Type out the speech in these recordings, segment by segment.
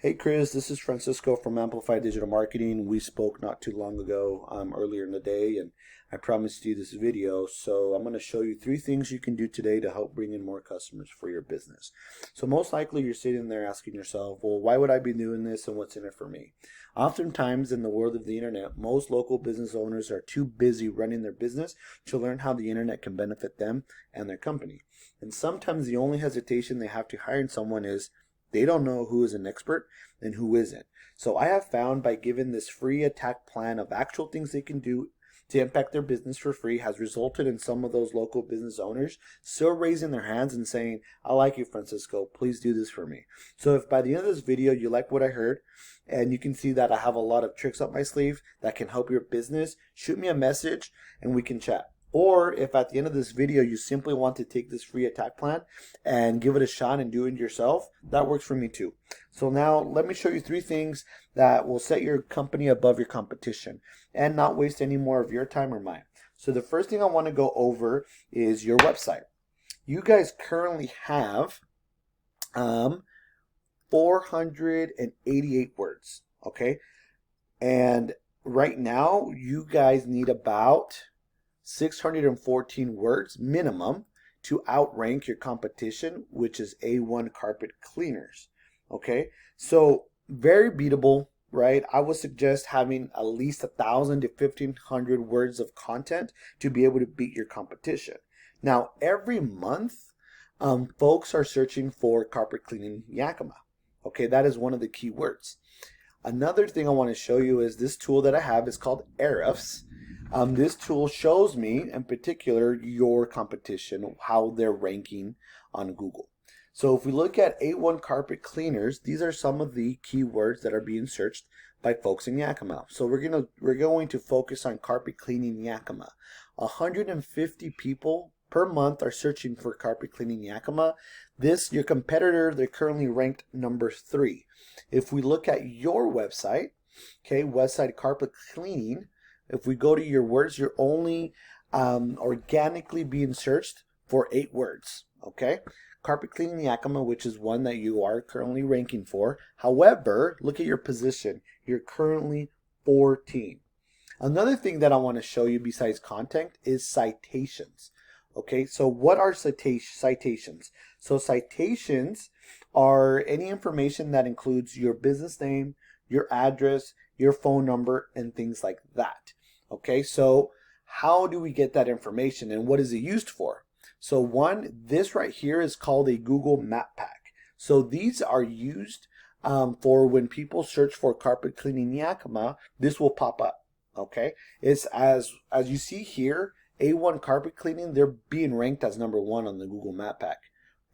Hey Chris, this is Francisco from Amplify Digital Marketing. We spoke not too long ago, earlier in the day, and I promised you this video. So I'm going to show you 3 things you can do today to help bring in more customers for your business. So most likely you're sitting there asking yourself, well, why would I be doing this and what's in it for me? Oftentimes in the world of the internet, most local business owners are too busy running their business to learn how the internet can benefit them and their company. And sometimes the only hesitation they have to hiring someone is they don't know who is an expert and who isn't. So I have found by giving this free attack plan of actual things they can do to impact their business for free has resulted in some of those local business owners still raising their hands and saying, I like you, Francisco, please do this for me. So if by the end of this video you like what I heard and you can see that I have a lot of tricks up my sleeve that can help your business, shoot me a message and we can chat. Or if at the end of this video you simply want to take this free attack plan and give it a shot and do it yourself, that works for me too. So now let me show you 3 things that will set your company above your competition and not waste any more of your time or mine. So the first thing I want to go over is your website. You guys currently have 488 words, okay? And right now you guys need about 614 words minimum to outrank your competition, which is A1 Carpet Cleaners. Okay, so very beatable, right? I would suggest having at least 1,000 to 1,500 words of content to be able to beat your competition. Now, every month, folks are searching for carpet cleaning yakima. Okay, that is one of the key words. Another thing I want to show you is this tool that I have is called Ahrefs. This tool shows me, in particular, your competition, how they're ranking on Google. So if we look at A1 Carpet Cleaners, these are some of the keywords that are being searched by folks in Yakima. So we're going to focus on carpet cleaning Yakima. 150 people per month are searching for carpet cleaning Yakima. Your competitor, they're currently ranked number 3. If we look at your website, okay, Westside Carpet Cleaning, if we go to your words, you're only organically being searched for 8 words, okay? Carpet cleaning Yakima, which is one that you are currently ranking for. However, look at your position. You're currently 14. Another thing that I want to show you besides content is citations. Okay, so what are citations? So citations are any information that includes your business name, your address, your phone number, and things like that. Okay, so how do we get that information and what is it used for? So this right here is called a Google Map Pack. So these are used for when people search for carpet cleaning Yakima, this will pop up. Okay, it's as you see here, A1 Carpet Cleaning, they're being ranked as number 1 on the Google Map Pack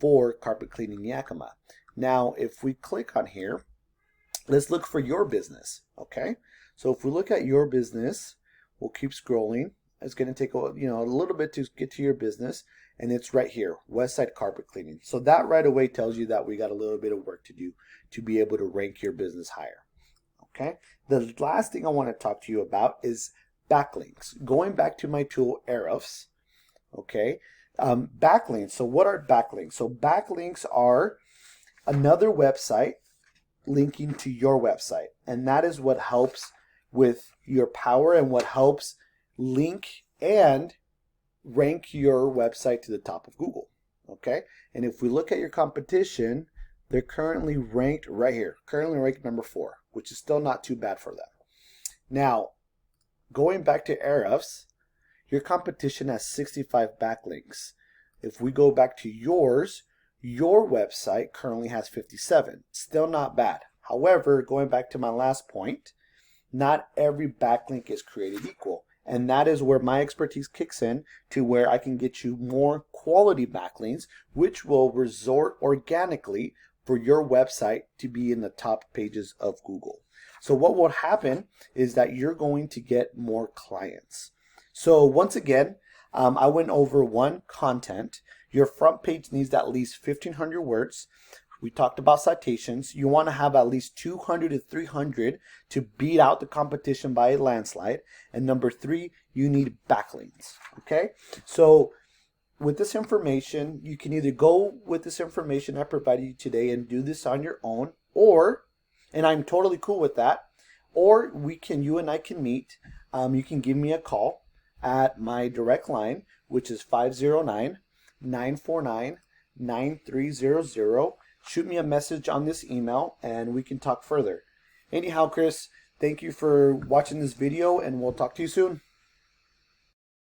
for carpet cleaning Yakima. Now, if we click on here, let's look for your business. Okay, so if we look at your business, we'll keep scrolling. It's going to take a little bit to get to your business, and it's right here, Westside Carpet Cleaning. So that right away tells you that we got a little bit of work to do to be able to rank your business higher. Okay, the last thing I want to talk to you about is backlinks. Going back to my tool Ahrefs, okay, backlinks. So what are backlinks? So backlinks are another website linking to your website, and that is what helps with your power and what helps link and rank your website to the top of Google. Okay, and if we look at your competition, they're currently ranked right here, currently ranked number 4, which is still not too bad for them. Now, going back to Ahrefs, your competition has 65 backlinks. If we go back to yours, your website currently has 57. Still not bad. However, going back to my last point, not every backlink is created equal. And that is where my expertise kicks in, to where I can get you more quality backlinks, which will resort organically for your website to be in the top pages of Google. So what will happen is that you're going to get more clients. So once again, I went over content. Your front page needs at least 1,500 words. We talked about citations. You want to have at least 200 to 300 to beat out the competition by a landslide. And number 3, you need backlinks. Okay, so with this information, you can either go with this information I provided you today and do this on your own, or And I'm totally cool with that. Or you and I can meet. You can give me a call at my direct line, which is 509-949-9300. Shoot me a message on this email and we can talk further. Anyhow, Chris, thank you for watching this video and we'll talk to you soon.